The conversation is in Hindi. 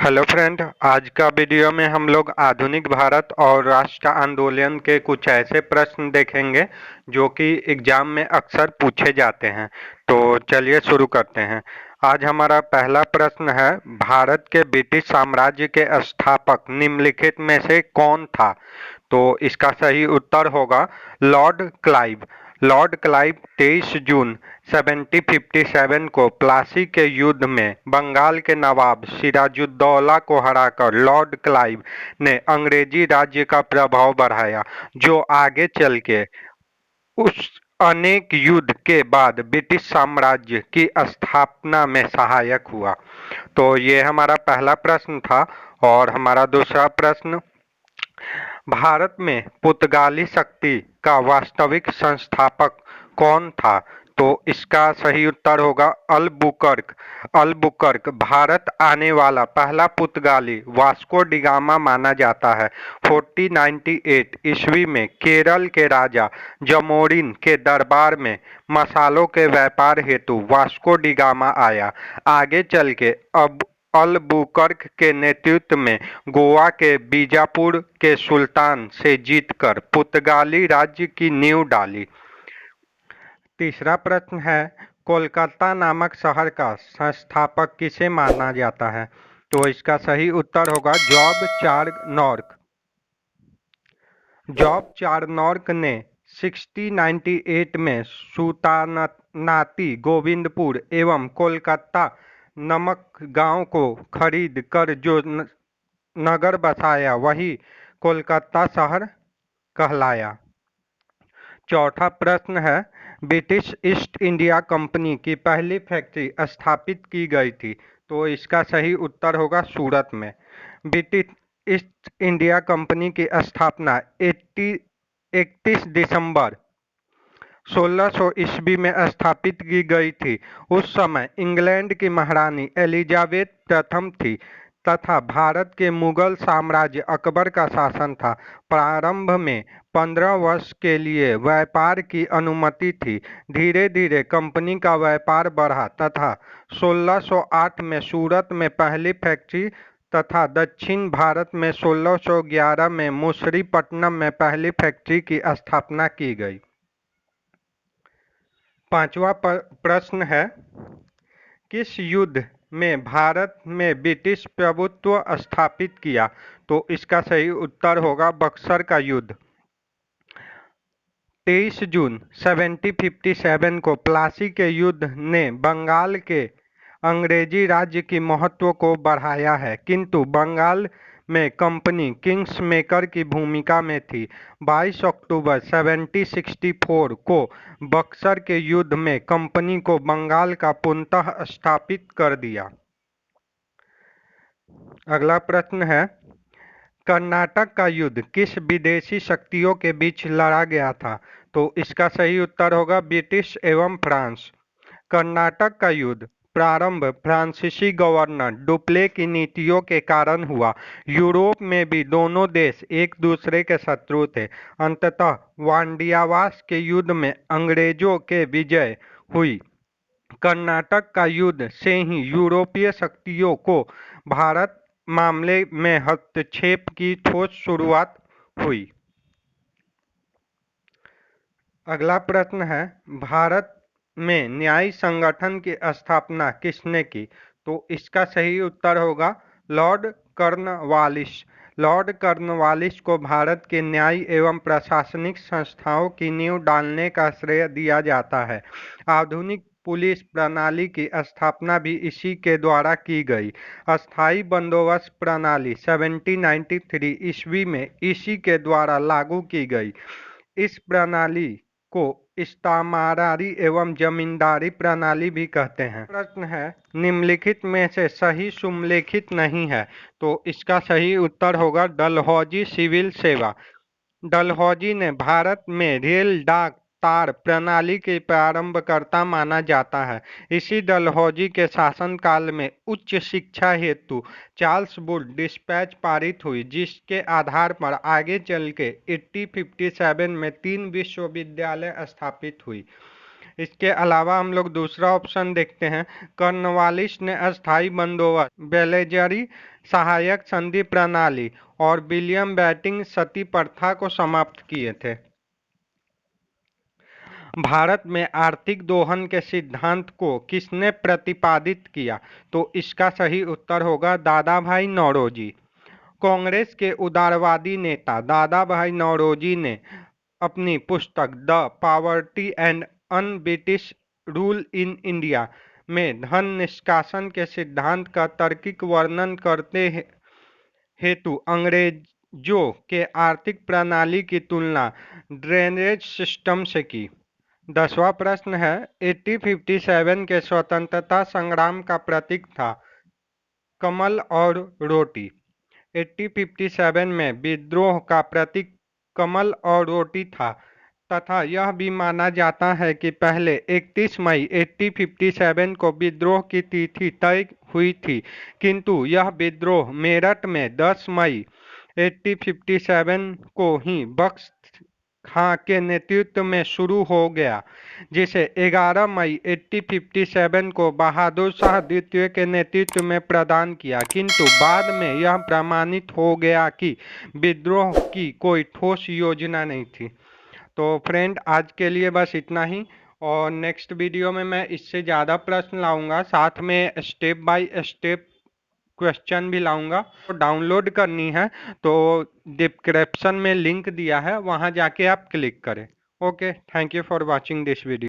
हेलो फ्रेंड, आज का वीडियो में हम लोग आधुनिक भारत और राष्ट्र आंदोलन के कुछ ऐसे प्रश्न देखेंगे जो कि एग्जाम में अक्सर पूछे जाते हैं। तो चलिए शुरू करते हैं। आज हमारा पहला प्रश्न है, भारत के ब्रिटिश साम्राज्य के स्थापक निम्नलिखित में से कौन था? तो इसका सही उत्तर होगा लॉर्ड क्लाइव। लॉर्ड क्लाइव 23 जून 1757 को प्लासी के युद्ध में बंगाल के नवाब सिराजुद्दौला को हराकर लॉर्ड क्लाइव ने अंग्रेजी राज्य का प्रभाव बढ़ाया, जो आगे चल के उस अनेक युद्ध के बाद ब्रिटिश साम्राज्य की स्थापना में सहायक हुआ। तो ये हमारा पहला प्रश्न था। और हमारा दूसरा प्रश्न, भारत में पुर्तगाली शक्ति का वास्तविक संस्थापक कौन था? तो इसका सही उत्तर होगा अल्बुकर्क। अल्बुकर्क भारत आने वाला पहला पुर्तगाली वास्को डिगामा माना जाता है। 1498 ईस्वी में केरल के राजा जमोरिन के दरबार में मसालों के व्यापार हेतु वास्को डिगामा आया। आगे चल के अब अल्बुकर्क के नेतृत्व में गोवा के बीजापुर के सुल्तान से जीतकर पुर्तगाली राज्य की नींव डाली। तीसरा प्रश्न है, कोलकाता नामक शहर का संस्थापक किसे माना जाता है? तो इसका सही उत्तर होगा जॉब चार्नोक। जॉब चार्नोक ने 1698 में सुल्तानाती गोविंदपुर एवं कोलकाता नमक गांव को खरीद कर जो नगर बसाया वही कोलकाता शहर कहलाया। चौथा प्रश्न है, ब्रिटिश ईस्ट इंडिया कंपनी की पहली फैक्ट्री स्थापित की गई थी। तो इसका सही उत्तर होगा सूरत में। ब्रिटिश ईस्ट इंडिया कंपनी की स्थापना 31 दिसंबर 1600 ईस्वी में स्थापित की गई थी। उस समय इंग्लैंड की महारानी एलिजाबेथ प्रथम थी तथा भारत के मुगल साम्राज्य अकबर का शासन था। प्रारंभ में 15 वर्ष के लिए व्यापार की अनुमति थी। धीरे धीरे कंपनी का व्यापार बढ़ा तथा 1608 में सूरत में पहली फैक्ट्री तथा दक्षिण भारत में 1611 में मुसरीपट्टनम में पहली फैक्ट्री की स्थापना की गई। पांचवा प्रश्न है, किस युद्ध में भारत में ब्रिटिश प्रभुत्व स्थापित किया? तो इसका सही उत्तर होगा बक्सर का युद्ध। 23 जून 1757 को प्लासी के युद्ध ने बंगाल के अंग्रेजी राज्य की महत्व को बढ़ाया है, किंतु बंगाल में कंपनी किंग्स मेकर की भूमिका में थी। 22 अक्टूबर 1764 को बक्सर के युद्ध में कंपनी को बंगाल का पुनः स्थापित कर दिया। अगला प्रश्न है, कर्नाटक का युद्ध किस विदेशी शक्तियों के बीच लड़ा गया था? तो इसका सही उत्तर होगा ब्रिटिश एवं फ्रांस। कर्नाटक का युद्ध प्रारंभ फ्रांसीसी गवर्नर डुप्ले की नीतियों के कारण हुआ। यूरोप में भी दोनों देश एक दूसरे के शत्रु थे। अंततः वांडियावास के युद्ध में अंग्रेजों के विजय हुई। कर्नाटक का युद्ध से ही यूरोपीय शक्तियों को भारत मामले में हस्तक्षेप की ठोस शुरुआत हुई। अगला प्रश्न है, भारत में न्याय संगठन की स्थापना किसने की? तो इसका सही उत्तर होगा लॉर्ड कॉर्नवालिस। लॉर्ड कॉर्नवालिस को भारत के न्याय एवं प्रशासनिक संस्थाओं की नींव डालने का श्रेय दिया जाता है। आधुनिक पुलिस प्रणाली की स्थापना भी इसी के द्वारा की गई। अस्थायी बंदोबस्त प्रणाली 1793 ईस्वी में इसी के द्वारा लागू की गई। इस प्रणाली को इस्तामारी एवं जमींदारी प्रणाली भी कहते हैं। प्रश्न है, निम्नलिखित में से सही सुमेलित नहीं है। तो इसका सही उत्तर होगा डलहौजी सिविल सेवा। डलहौजी ने भारत में रेल डाक तार प्रणाली के प्रारंभकर्ता माना जाता है। इसी डलहौजी के शासनकाल में उच्च शिक्षा हेतु चार्ल्स वुड डिस्पैच पारित हुई, जिसके आधार पर आगे चल के 1857 में 3 विश्वविद्यालय स्थापित हुई। इसके अलावा हम लोग दूसरा ऑप्शन देखते हैं, कॉर्नवालिस ने अस्थायी बंदोबस्त, बेलेजरी सहायक संधि प्रणाली और विलियम बेंटिंक सती प्रथा को समाप्त किए थे। भारत में आर्थिक दोहन के सिद्धांत को किसने प्रतिपादित किया? तो इसका सही उत्तर होगा दादा भाई नौरोजी। कांग्रेस के उदारवादी नेता दादा भाई नौरोजी ने अपनी पुस्तक the poverty and un-British rule in India में धन निष्कासन के सिद्धांत का तार्किक वर्णन करते हेतु अंग्रेजों के आर्थिक प्रणाली की तुलना ड्रेनेज सिस्टम से की। 10वां प्रश्न है, 1857 के स्वतंत्रता संग्राम का प्रतीक था कमल और रोटी। 1857 में विद्रोह का प्रतीक कमल और रोटी था तथा यह भी माना जाता है कि पहले 31 मई 1857 को विद्रोह की तिथि तय हुई थी, किंतु यह विद्रोह मेरठ में 10 मई 1857 को ही बख्श खां के नेतृत्व में शुरू हो गया, जिसे 11 मई 1857 को बहादुर शाह द्वितीय के नेतृत्व में प्रदान किया, किंतु बाद में यह प्रमाणित हो गया कि विद्रोह की कोई ठोस योजना नहीं थी। तो फ्रेंड, आज के लिए बस इतना ही, और नेक्स्ट वीडियो में मैं इससे ज़्यादा प्रश्न लाऊंगा, साथ में स्टेप बाय स्टेप क्वेश्चन भी लाऊंगा। तो डाउनलोड करनी है तो डिस्क्रिप्शन में लिंक दिया है, वहां जाके आप क्लिक करें। Okay, thank you for watching this video.